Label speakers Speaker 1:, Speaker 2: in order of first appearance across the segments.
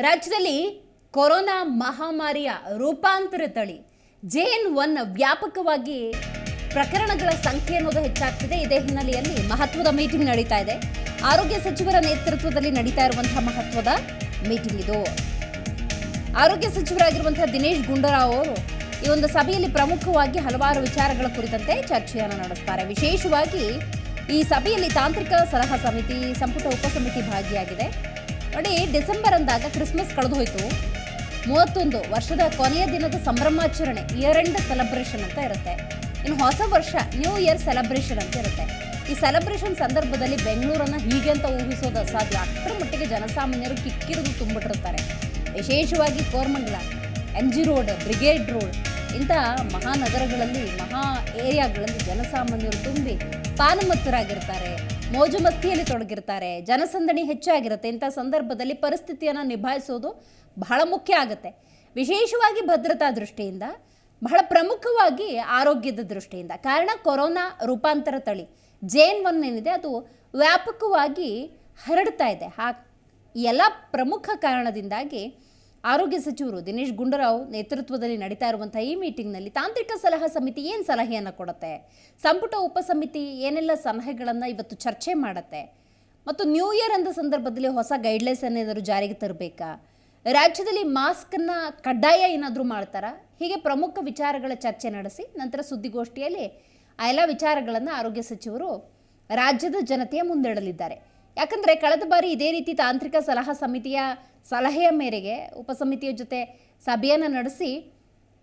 Speaker 1: ರಾಜ್ಯದಲ್ಲಿ ಕೊರೋನಾ ಮಹಾಮಾರಿಯ ರೂಪಾಂತರ ತಳಿ JN.1 ವ್ಯಾಪಕವಾಗಿ ಪ್ರಕರಣಗಳ ಸಂಖ್ಯೆ ಅನ್ನೋದು ಹೆಚ್ಚಾಗ್ತಿದೆ. ಇದೇ ಹಿನ್ನೆಲೆಯಲ್ಲಿ ಮಹತ್ವದ ಮೀಟಿಂಗ್ ನಡೀತಾ ಇದೆ. ಆರೋಗ್ಯ ಸಚಿವರ ನೇತೃತ್ವದಲ್ಲಿ ನಡೀತಾ ಇರುವಂತಹ ಮಹತ್ವದ ಮೀಟಿಂಗ್ ಇದು. ಆರೋಗ್ಯ ಸಚಿವರಾಗಿರುವಂತಹ ದಿನೇಶ್ ಗುಂಡೂರಾವ್ ಅವರು ಈ ಒಂದು ಸಭೆಯಲ್ಲಿ ಪ್ರಮುಖವಾಗಿ ಹಲವಾರು ವಿಚಾರಗಳ ಕುರಿತಂತೆ ಚರ್ಚೆಯನ್ನು ನಡೆಸ್ತಾರೆ. ವಿಶೇಷವಾಗಿ ಈ ಸಭೆಯಲ್ಲಿ ತಾಂತ್ರಿಕ ಸಲಹಾ ಸಮಿತಿ, ಸಂಪುಟ ಉಪಸಮಿತಿ ಭಾಗಿಯಾಗಿದೆ. ನೋಡಿ, ಡಿಸೆಂಬರ್ ಅಂದಾಗ ಕ್ರಿಸ್ಮಸ್ ಕಳೆದು ಹೋಯಿತು. 31 ವರ್ಷದ ಕೊನೆಯ ದಿನದ ಸಂಭ್ರಮಾಚರಣೆ, ಇಯರ್ ಎಂಡ್ ಸೆಲೆಬ್ರೇಷನ್ ಅಂತ ಇರುತ್ತೆ. ಇನ್ನು ಹೊಸ ವರ್ಷ, ನ್ಯೂ ಇಯರ್ ಸೆಲೆಬ್ರೇಷನ್ ಅಂತ ಇರುತ್ತೆ. ಈ ಸೆಲೆಬ್ರೇಷನ್ ಸಂದರ್ಭದಲ್ಲಿ ಬೆಂಗಳೂರನ್ನು ಹೀಗೆ ಅಂತ ಊಹಿಸೋದು ಅಸಾಧ್ಯ. ಅಷ್ಟರ ಮಟ್ಟಿಗೆ ಜನಸಾಮಾನ್ಯರು ಕಿಕ್ಕಿರಿದು ತುಂಬಿಟ್ಟಿರ್ತಾರೆ. ವಿಶೇಷವಾಗಿ Koramangala, MG road, brigade road ಇಂಥ ಮಹಾನಗರಗಳಲ್ಲಿ, ಮಹಾ ಏರಿಯಾಗಳಲ್ಲಿ ಜನಸಾಮಾನ್ಯರು ತುಂಬಿ ಪಾನಮತ್ತರಾಗಿರ್ತಾರೆ, ಮೋಜು ಮಸ್ತಿಯಲ್ಲಿ ತೊಡಗಿರ್ತಾರೆ, ಜನಸಂದಣಿ ಹೆಚ್ಚಾಗಿರುತ್ತೆ. ಇಂಥ ಸಂದರ್ಭದಲ್ಲಿ ಪರಿಸ್ಥಿತಿಯನ್ನು ನಿಭಾಯಿಸೋದು ಬಹಳ ಮುಖ್ಯ ಆಗುತ್ತೆ. ವಿಶೇಷವಾಗಿ ಭದ್ರತಾ ದೃಷ್ಟಿಯಿಂದ, ಬಹಳ ಪ್ರಮುಖವಾಗಿ ಆರೋಗ್ಯದ ದೃಷ್ಟಿಯಿಂದ. ಕಾರಣ ಕೊರೋನಾ ರೂಪಾಂತರ ತಳಿ JN.1 ಏನಿದೆ ಅದು ವ್ಯಾಪಕವಾಗಿ ಹರಡ್ತಾ ಇದೆ. ಎಲ್ಲ ಪ್ರಮುಖ ಕಾರಣದಿಂದಾಗಿ ಆರೋಗ್ಯ ಸಚಿವರು ದಿನೇಶ್ ಗುಂಡೂರಾವ್ ನೇತೃತ್ವದಲ್ಲಿ ನಡೀತಾ ಇರುವಂಥ ಈ ಮೀಟಿಂಗ್ನಲ್ಲಿ ತಾಂತ್ರಿಕ ಸಲಹಾ ಸಮಿತಿ ಏನು ಸಲಹೆಯನ್ನು ಕೊಡುತ್ತೆ, ಸಂಪುಟ ಉಪಸಮಿತಿ ಏನೆಲ್ಲ ಸಲಹೆಗಳನ್ನು ಇವತ್ತು ಚರ್ಚೆ ಮಾಡುತ್ತೆ, ಮತ್ತು ನ್ಯೂ ಇಯರ್ ಅಂದ ಸಂದರ್ಭದಲ್ಲಿ ಹೊಸ ಗೈಡ್ಲೈನ್ಸ್ ಏನಾದರೂ ಜಾರಿಗೆ ತರಬೇಕಾ, ರಾಜ್ಯದಲ್ಲಿ ಮಾಸ್ಕನ್ನು ಕಡ್ಡಾಯ ಏನಾದರೂ ಮಾಡ್ತಾರಾ, ಹೀಗೆ ಪ್ರಮುಖ ವಿಚಾರಗಳ ಚರ್ಚೆ ನಡೆಸಿ ನಂತರ ಸುದ್ದಿಗೋಷ್ಠಿಯಲ್ಲಿ ಆ ಎಲ್ಲ ವಿಚಾರಗಳನ್ನು ಆರೋಗ್ಯ ಸಚಿವರು ರಾಜ್ಯದ ಜನತೆಯ ಮುಂದಿಡಲಿದ್ದಾರೆ. ಯಾಕಂದರೆ ಕಳೆದ ಬಾರಿ ಇದೇ ರೀತಿ ತಾಂತ್ರಿಕ ಸಲಹಾ ಸಮಿತಿಯ ಸಲಹೆಯ ಮೇರೆಗೆ ಉಪಸಮಿತಿಯ ಜೊತೆ ಸಭೆಯನ್ನು ನಡೆಸಿ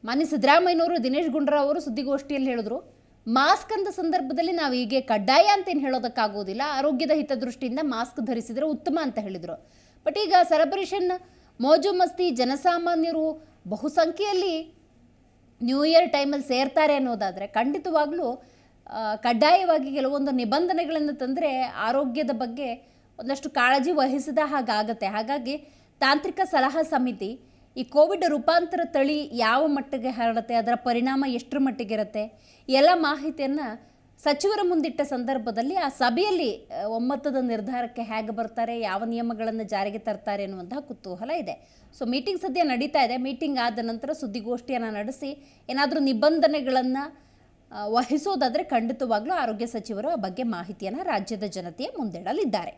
Speaker 1: ಮಾನ್ಯ ಸಿದ್ದರಾಮಯ್ಯನವರು, ದಿನೇಶ್ ಗುಂಡೂರಾವ್ ಅವರು ಸುದ್ದಿಗೋಷ್ಠಿಯಲ್ಲಿ ಹೇಳಿದ್ರು, ಮಾಸ್ಕ್ ಅಂದ ಸಂದರ್ಭದಲ್ಲಿ ನಾವು ಹೀಗೆ ಕಡ್ಡಾಯ ಅಂತೇನು ಹೇಳೋದಕ್ಕಾಗೋದಿಲ್ಲ, ಆರೋಗ್ಯದ ಹಿತದೃಷ್ಟಿಯಿಂದ ಮಾಸ್ಕ್ ಧರಿಸಿದರೆ ಉತ್ತಮ ಅಂತ ಹೇಳಿದರು. ಬಟ್ ಈಗ ಸೆಲೆಬ್ರೇಷನ್, ಮೋಜು ಮಸ್ತಿ, ಜನಸಾಮಾನ್ಯರು ಬಹುಸಂಖ್ಯೆಯಲ್ಲಿ ನ್ಯೂ ಇಯರ್ ಟೈಮಲ್ಲಿ ಸೇರ್ತಾರೆ ಅನ್ನೋದಾದರೆ ಖಂಡಿತವಾಗ್ಲೂ ಕಡ್ಡಾಯವಾಗಿ ಕೆಲವೊಂದು ನಿಬಂಧನೆಗಳನ್ನು ತಂದರೆ ಆರೋಗ್ಯದ ಬಗ್ಗೆ ಒಂದಷ್ಟು ಕಾಳಜಿ ವಹಿಸಿದ ಹಾಗಾಗತ್ತೆ. ಹಾಗಾಗಿ ತಾಂತ್ರಿಕ ಸಲಹಾ ಸಮಿತಿ ಈ ಕೋವಿಡ್ ರೂಪಾಂತರ ತಳಿ ಯಾವ ಮಟ್ಟಿಗೆ ಹರಡುತ್ತೆ, ಅದರ ಪರಿಣಾಮ ಎಷ್ಟರ ಮಟ್ಟಿಗೆ ಇರುತ್ತೆ, ಎಲ್ಲ ಮಾಹಿತಿಯನ್ನು ಸಚಿವರ ಮುಂದಿಟ್ಟ ಸಂದರ್ಭದಲ್ಲಿ ಆ ಸಭೆಯಲ್ಲಿ ಒಮ್ಮತದ ನಿರ್ಧಾರಕ್ಕೆ ಹೇಗೆ ಬರ್ತಾರೆ, ಯಾವ ನಿಯಮಗಳನ್ನು ಜಾರಿಗೆ ತರ್ತಾರೆ ಅನ್ನುವಂತಹ ಕುತೂಹಲ ಇದೆ. ಸೊ ಮೀಟಿಂಗ್ ಸದ್ಯ ನಡೀತಾ ಇದೆ. ಮೀಟಿಂಗ್ ಆದ ನಂತರ ಸುದ್ದಿಗೋಷ್ಠಿಯನ್ನು ನಡೆಸಿ ಏನಾದರೂ ನಿಬಂಧನೆಗಳನ್ನು ವಹಿಸೋದಾದರೆ ಖಂಡಿತವಾಗ್ಲೂ ಆರೋಗ್ಯ ಸಚಿವರು ಆ ಬಗ್ಗೆ ಮಾಹಿತಿಯನ್ನು ರಾಜ್ಯದ ಜನತೆಯ ಮುಂದಿಡಲಿದ್ದಾರೆ.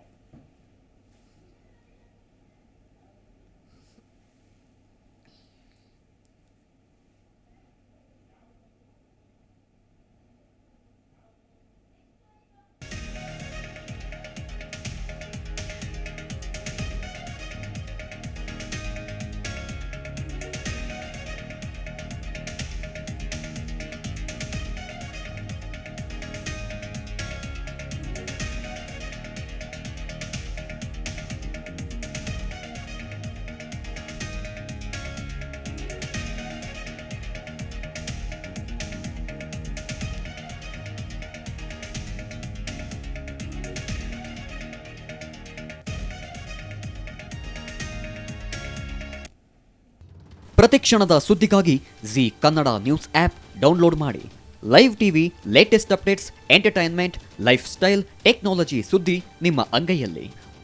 Speaker 2: ಪ್ರತಿಕ್ಷಣದ ಸುದ್ದಿಗಾಗಿ Zee Kannada news app download ಮಾಡಿ. Live TV, latest updates, entertainment, life style, technology ಸುದ್ದಿ ನಿಮ್ಮ ಅಂಗೈಯಲ್ಲಿ.